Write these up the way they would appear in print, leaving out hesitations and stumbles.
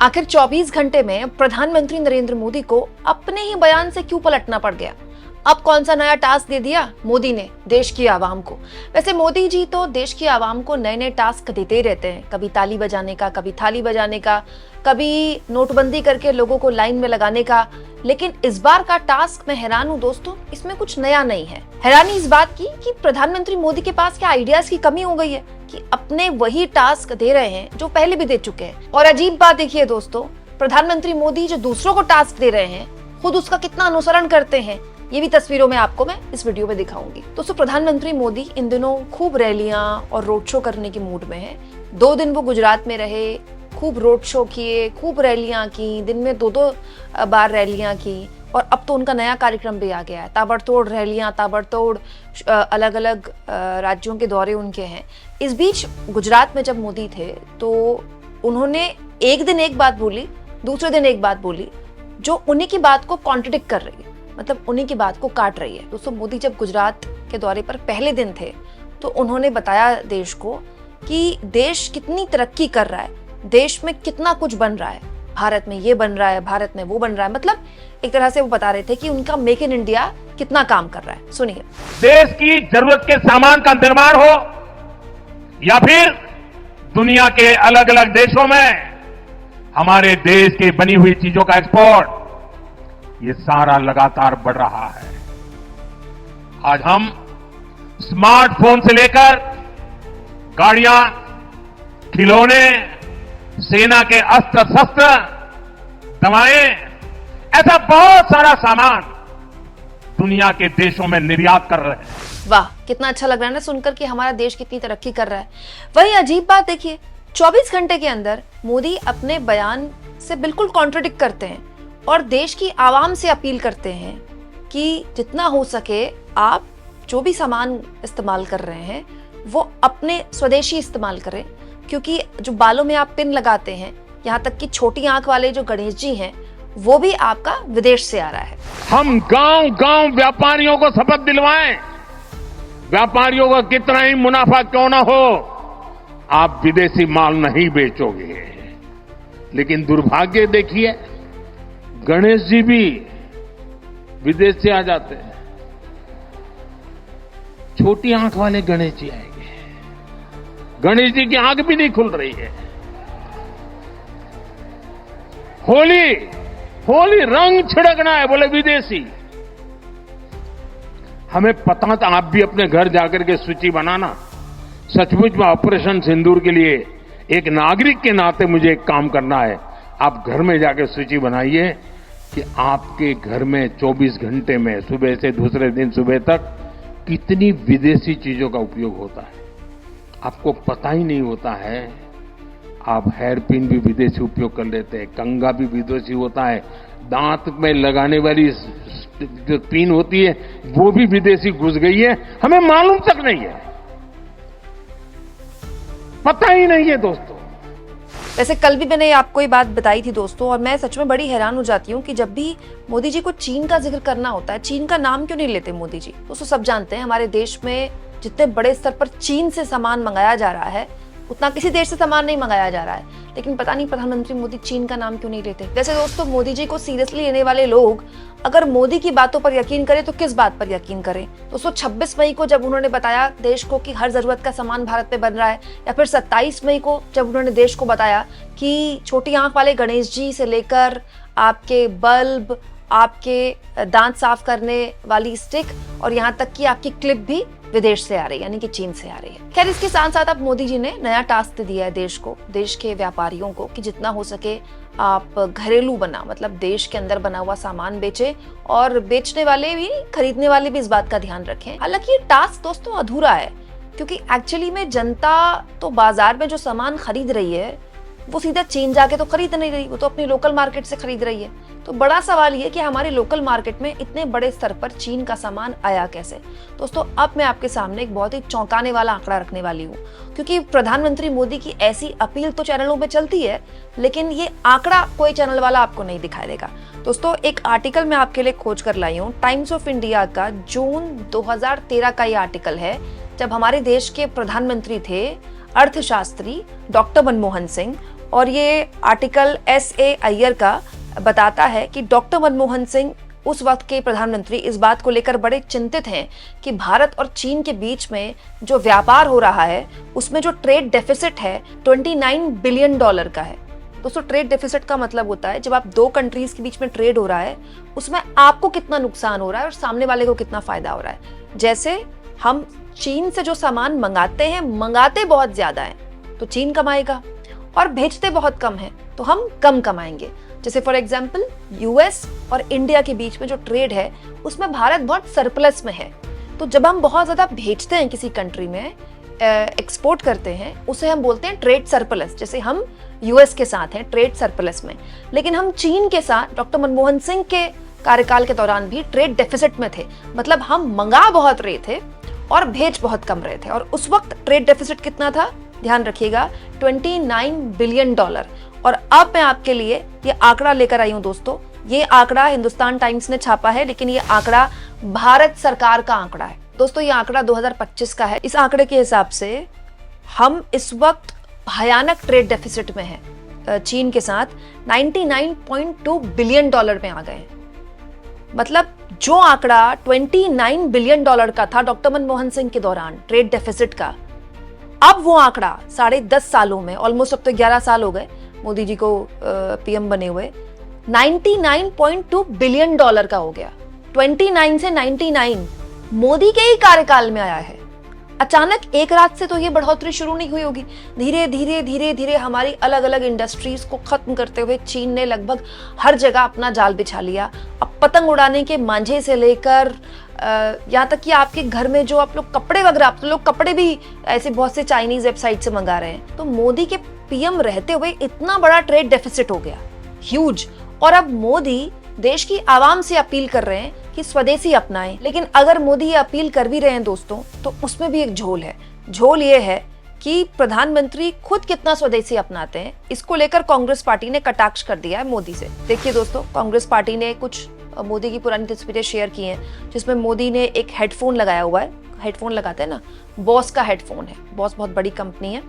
आखिर 24 घंटे में प्रधानमंत्री नरेंद्र मोदी को अपने ही बयान से क्यों पलटना पड़ गया? अब कौन सा नया टास्क दे दिया मोदी ने देश की आवाम को? वैसे मोदी जी तो देश की आवाम को नए नए टास्क देते ही रहते हैं, कभी ताली बजाने का, कभी थाली बजाने का, कभी नोटबंदी करके लोगों को लाइन में लगाने का। लेकिन इस बार का टास्क मैं हैरान हूँ दोस्तों, इसमें कुछ नया नहीं है। हैरानी इस बात की कि प्रधानमंत्री मोदी के पास क्या आइडियाज की कमी हो गई है कि अपने वही टास्क दे रहे हैं जो पहले भी दे चुके हैं। और अजीब बात देखिए दोस्तों, प्रधानमंत्री मोदी जो दूसरों को टास्क दे रहे हैं, खुद उसका कितना अनुसरण करते हैं, ये भी तस्वीरों में आपको मैं इस वीडियो में दिखाऊंगी। दोस्तों, प्रधानमंत्री मोदी इन दिनों खूब रैलियां और रोड शो करने के मूड में है। 2 दिन वो गुजरात में रहे, खूब रोड शो किए, खूब रैलियां की, दिन में 2-2 बार रैलियां की। और अब तो उनका नया कार्यक्रम भी आ गया है, ताबड़तोड़ रैलियां, ताबड़तोड़ अलग अलग राज्यों के दौरे उनके हैं। इस बीच गुजरात में जब मोदी थे तो उन्होंने एक दिन एक बात बोली, दूसरे दिन एक बात बोली, जो उन्हीं की बात को कॉन्ट्रडिक्ट कर रही है, मतलब उन्हीं की बात को काट रही है। दोस्तों, मोदी जब गुजरात के दौरे पर पहले दिन थे तो उन्होंने बताया देश को कि देश कितनी तरक्की कर रहा है, देश में कितना कुछ बन रहा है, भारत में ये बन रहा है, भारत में वो बन रहा है। मतलब एक तरह से वो बता रहे थे कि उनका मेक इन इंडिया कितना काम कर रहा है। सुनिए। देश की जरूरत के सामान का निर्माण हो या फिर दुनिया के अलग अलग देशों में हमारे देश की बनी हुई चीजों का एक्सपोर्ट, ये सारा लगातार बढ़ रहा है। आज हम स्मार्टफोन से लेकर गाड़ियां, खिलौने, सेना के अस्त्र शस्त्र, दवाएं, ऐसा बहुत सारा सामान दुनिया के देशों में निर्यात कर रहे हैं। वाह, कितना अच्छा लग रहा है ना सुनकर कि हमारा देश कितनी तरक्की कर रहा है। वही अजीब बात देखिए, 24 घंटे के अंदर मोदी अपने बयान से बिल्कुल कॉन्ट्रडिक्ट करते हैं और देश की आवाम से अपील करते हैं कि जितना हो सके आप जो भी सामान इस्तेमाल कर रहे हैं वो अपने स्वदेशी इस्तेमाल करें, क्योंकि जो बालों में आप पिन लगाते हैं, यहाँ तक कि छोटी आंख वाले जो गणेश जी हैं, वो भी आपका विदेश से आ रहा है। हम गांव गांव व्यापारियों को शपथ दिलवाएं, व्यापारियों को कितना ही मुनाफा क्यों ना हो, आप विदेशी माल नहीं बेचोगे। लेकिन दुर्भाग्य देखिए, गणेश जी भी विदेश से आ जाते हैं। छोटी आंख वाले गणेश जी आएंगे, गणेश जी की आंख भी नहीं खुल रही है। होली रंग छिड़कना है, बोले विदेशी। हमें पता था, आप भी अपने घर जाकर के सूची बनाना। सचमुच में ऑपरेशन सिंदूर के लिए एक नागरिक के नाते मुझे एक काम करना है। आप घर में जाकर सूची बनाइए कि आपके घर में 24 घंटे में सुबह से दूसरे दिन सुबह तक कितनी विदेशी चीजों का उपयोग होता है। आपको पता ही नहीं होता है। आप हेयर पिन भी विदेशी उपयोग कर लेते हैं, कंघा भी विदेशी होता है, दांत में लगाने वाली जो पिन होती है वो भी विदेशी घुस गई है, हमें मालूम तक नहीं है, पता ही नहीं है दोस्तों। वैसे कल भी मैंने आपको ये बात बताई थी दोस्तों, और मैं सच में बड़ी हैरान हो जाती हूँ कि जब भी मोदी जी को चीन का जिक्र करना होता है, चीन का नाम क्यों नहीं लेते मोदी जी? दोस्तों, सब जानते हैं हमारे देश में जितने बड़े स्तर पर चीन से सामान मंगाया जा रहा है, उतना किसी देश से सामान नहीं मंगाया जा रहा है। लेकिन पता नहीं प्रधानमंत्री मोदी चीन का नाम क्यों नहीं लेते। वैसे दोस्तों, मोदी जी को सीरियसली लेने वाले लोग अगर मोदी की बातों पर यकीन करें तो किस बात पर यकीन करें? दोस्तों, 26 मई को जब उन्होंने बताया देश को कि हर जरूरत का सामान भारत में बन रहा है, या फिर 27 मई को जब उन्होंने देश को बताया कि छोटी आंख वाले गणेश जी से लेकर आपके बल्ब, आपके दांत साफ करने वाली स्टिक और यहाँ तक कि आपकी क्लिप भी विदेश से आ रही है, यानी कि चीन से आ रही है। खैर, इसके साथ साथ अब मोदी जी ने नया टास्क दिया है देश को, देश के व्यापारियों को, कि जितना हो सके आप घरेलू बना, मतलब देश के अंदर बना हुआ सामान बेचे, और बेचने वाले भी, खरीदने वाले भी इस बात का ध्यान रखें। हालांकि ये टास्क दोस्तों अधूरा है, क्योंकि एक्चुअली में जनता तो बाजार में जो सामान खरीद रही है वो सीधा चीन जाके तो खरीद नहीं रही, वो तो अपनी लोकल मार्केट से खरीद रही है। तो बड़ा सवाल ये कि हमारे लोकल मार्केट में इतने बड़े स्तर पर चीन का सामान आया कैसे? दोस्तों, अब मैं आपके सामने एक बहुत ही चौंकाने वाला आंकड़ा रखने वाली हूँ, क्योंकि प्रधानमंत्री मोदी की ऐसी अपील तो चैनलों में चलती है, लेकिन ये आंकड़ा कोई चैनल वाला आपको नहीं दिखाई देगा। दोस्तों, एक आर्टिकल मैं आपके लिए खोज कर लाई हूँ, टाइम्स ऑफ इंडिया का जून 2013 का ये आर्टिकल है, जब हमारे देश के प्रधानमंत्री थे अर्थशास्त्री डॉक्टर मनमोहन सिंह। और ये आर्टिकल S.A. अय्यर का बताता है कि डॉक्टर मनमोहन सिंह उस वक्त के प्रधानमंत्री इस बात को लेकर बड़े चिंतित हैं कि भारत और चीन के बीच में जो व्यापार हो रहा है उसमें जो ट्रेड डेफिसिट है 29 बिलियन डॉलर का है। दोस्तों, ट्रेड डेफिसिट का मतलब होता है जब आप दो कंट्रीज के बीच में ट्रेड हो रहा है उसमें आपको कितना नुकसान हो रहा है और सामने वाले को कितना फायदा हो रहा है। जैसे हम चीन से जो सामान मंगाते हैं, मंगाते बहुत ज्यादा है तो चीन कमाएगा, और भेजते बहुत कम है तो हम कम कमाएंगे। जैसे फॉर एग्जाम्पल यूएस और इंडिया के बीच में जो ट्रेड है उसमें भारत बहुत सरप्लस में है, तो जब हम बहुत ज्यादा भेजते हैं किसी कंट्री में, एक्सपोर्ट करते हैं, उसे हम बोलते हैं ट्रेड सरप्लस। जैसे हम यूएस के साथ हैं ट्रेड सरप्लस में, लेकिन हम चीन के साथ डॉक्टर मनमोहन सिंह के कार्यकाल के दौरान भी ट्रेड डेफिसिट में थे। मतलब हम मंगा बहुत रहे थे और भेज बहुत कम रहे थे, और उस वक्त ट्रेड डेफिसिट कितना था, ध्यान रखिएगा, 29 बिलियन डॉलर। और अब मैं आपके लिए ये आंकड़ा लेकर आई हूं दोस्तों। ये आंकड़ा हिंदुस्तान टाइम्स ने छापा है, लेकिन ये आंकड़ा भारत सरकार का आंकड़ा है। दोस्तों, ये आंकड़ा 2025 का है। इस आंकड़े के हिसाब से हम इस वक्त भयानक ट्रेड डेफिसिट में हैं चीन के साथ, 99.2 बिलियन डॉलर में आ गए हैं। मतलब जो आंकड़ा 29 बिलियन डॉलर का था डॉक्टर मनमोहन सिंह के दौरान ट्रेड डेफिसिट का, अब वो आंकड़ा 10.5 सालों में, ऑलमोस्ट अब तो 11 साल हो गए मोदी जी को पीएम बने हुए, 99.2 बिलियन डॉलर का हो गया। 29 से 99 मोदी के ही कार्यकाल में आया है। अचानक एक रात से तो ये बढ़ोतरी शुरू नहीं हुई होगी। धीरे धीरे धीरे धीरे हमारी अलग अलग इंडस्ट्रीज को खत्म करते हुए चीन ने लगभग हर जगह अपना जाल बिछा लिया। अब पतंग उड़ाने के मांझे से लेकर यहाँ तक कि आपके घर में जो आप लोग कपड़े वगैरह, आप लोग कपड़े भी ऐसे बहुत से चाइनीज वेबसाइट से मंगा रहे हैं। तो मोदी के पीएम रहते हुए इतना बड़ा ट्रेड डेफिसिट हो गया, ह्यूज। और अब मोदी देश की आवाम से अपील कर रहे हैं कि स्वदेशी अपनाएं। लेकिन अगर मोदी ये अपील कर भी रहे हैं दोस्तों, तो उसमें भी एक झोल है। झोल ये है कि प्रधानमंत्री खुद कितना स्वदेशी अपनाते हैं, इसको लेकर कांग्रेस पार्टी ने कटाक्ष कर दिया है मोदी से। देखिए दोस्तों, कांग्रेस पार्टी ने कुछ मोदी की पुरानी तस्वीरें शेयर की हैं जिसमें मोदी ने एक हेडफोन लगाया हुआ है। हेडफोन लगाते हैं ना, बॉस का हेडफोन है। बॉस बहुत बड़ी कंपनी है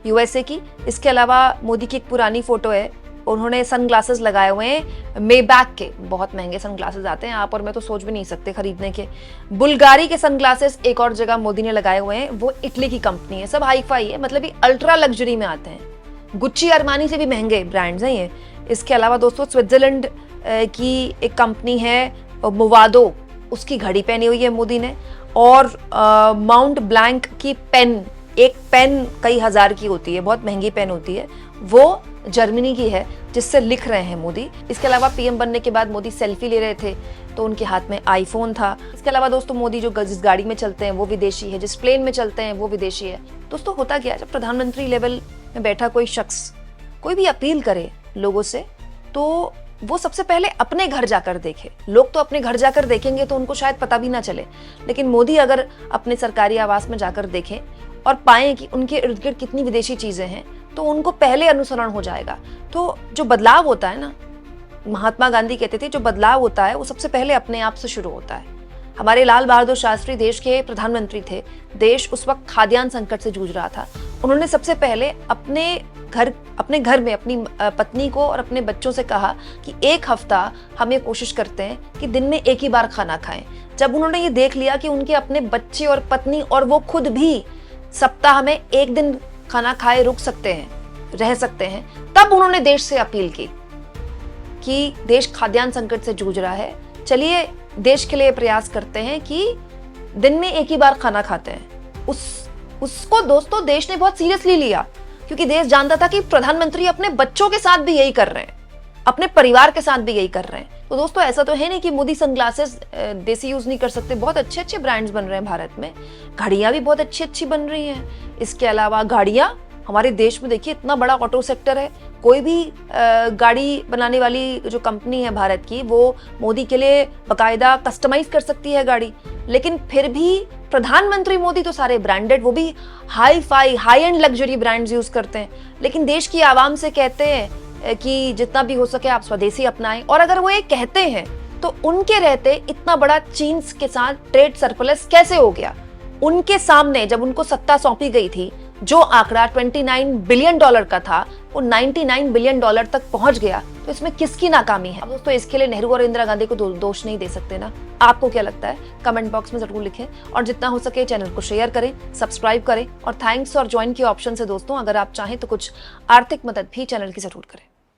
यूएसए की। इसके अलावा मोदी की एक पुरानी फोटो है, उन्होंने सनग्लासेस लगाए हुए हैं मेबैक के, बहुत महंगे सनग्लासेस आते हैं, आप और मैं तो सोच भी नहीं सकते खरीदने के। बुल्गारी के सनग्लासेस एक और जगह मोदी ने लगाए हुए हैं, वो इटली की कंपनी है। सब हाई फाई है, मतलब ये अल्ट्रा लग्जरी में आते हैं। गुच्ची अरमानी से भी महंगे ब्रांड्स हैं ये। इसके अलावा दोस्तों स्विट्जरलैंड की एक कंपनी है मोवादो, उसकी घड़ी पहनी हुई है मोदी ने। और माउंट ब्लैंक की पेन, एक पेन कई हजार की होती है, बहुत महंगी पेन होती है, वो जर्मनी की है जिससे लिख रहे हैं मोदी। इसके अलावा पीएम बनने के बाद मोदी सेल्फी ले रहे थे तो उनके हाथ में आईफोन था। इसके अलावा दोस्तों मोदी जो जिस गाड़ी में चलते हैं वो विदेशी है, जिस प्लेन में चलते हैं वो विदेशी है। दोस्तों होता क्या है, जब प्रधानमंत्री लेवल में बैठा कोई शख्स कोई भी अपील करे लोगों से, तो वो सबसे पहले अपने घर जाकर देखे। लोग तो अपने घर जाकर देखेंगे तो उनको शायद पता भी ना चले, लेकिन मोदी अगर अपने सरकारी आवास में जाकर देखें और पाएं कि उनके इर्द गिर्द कितनी विदेशी चीजें हैं, तो उनको पहले अनुसरण हो जाएगा। तो जो बदलाव होता है ना, महात्मा गांधी कहते थे जो बदलाव होता है वो सबसे पहले अपने आप से शुरू होता है। हमारे लाल बहादुर शास्त्री देश के प्रधानमंत्री थे। देश उस वक्त खाद्यान्न संकट से जूझ रहा था। उन्होंने सबसे पहले अपने घर में अपनी पत्नी को और अपने बच्चों से कहा कि एक हफ्ता हम ये कोशिश करते हैं कि दिन में एक ही बार खाना खाएं। जब उन्होंने ये देख लिया कि उनके अपने बच्चे और पत्नी और वो खुद भी सप्ताह में एक दिन खाना खाए रुक सकते हैं, रह सकते हैं, तब उन्होंने देश से अपील की कि देश खाद्यान्न संकट से जूझ रहा है, चलिए देश के लिए प्रयास करते हैं कि दिन में एक ही बार खाना खाते हैं। उसको दोस्तों देश ने बहुत सीरियसली लिया, क्योंकि देश जानता था कि प्रधानमंत्री अपने बच्चों के साथ भी यही कर रहे हैं, अपने परिवार के साथ भी यही कर रहे हैं। तो दोस्तों ऐसा तो है नहीं कि मोदी सनग्लासेस देसी यूज नहीं कर सकते। बहुत अच्छे अच्छे ब्रांड्स बन रहे हैं भारत में, घड़ियां भी बहुत अच्छी अच्छी बन रही हैं। इसके अलावा गाड़ियां, हमारे देश में देखिए इतना बड़ा ऑटो सेक्टर है, कोई भी गाड़ी बनाने वाली जो कंपनी है भारत की, वो मोदी के लिए बाकायदा कस्टमाइज कर सकती है गाड़ी। लेकिन फिर भी प्रधानमंत्री मोदी तो सारे ब्रांडेड, वो भी hi fi high and luxury brands use करते हैं। लेकिन देश की आवाम से कहते हैं कि जितना भी हो सके आप स्वदेशी अपनाएं। और अगर वो ये कहते हैं तो उनके रहते इतना बड़ा चीन के साथ ट्रेड सरप्लस कैसे हो गया? उनके सामने जब उनको सत्ता सौंपी गई थी जो आंकड़ा 29 बिलियन डॉलर का था वो 99 बिलियन डॉलर तक पहुंच गया, तो इसमें किसकी नाकामी है? अब दोस्तों इसके लिए नेहरू और इंदिरा गांधी को दोष नहीं दे सकते ना। आपको क्या लगता है? कमेंट बॉक्स में जरूर लिखें और जितना हो सके चैनल को शेयर करें, सब्सक्राइब करें और थैंक्स और ज्वाइन के ऑप्शन से दोस्तों अगर आप चाहें तो कुछ आर्थिक मदद भी चैनल की जरूर करें।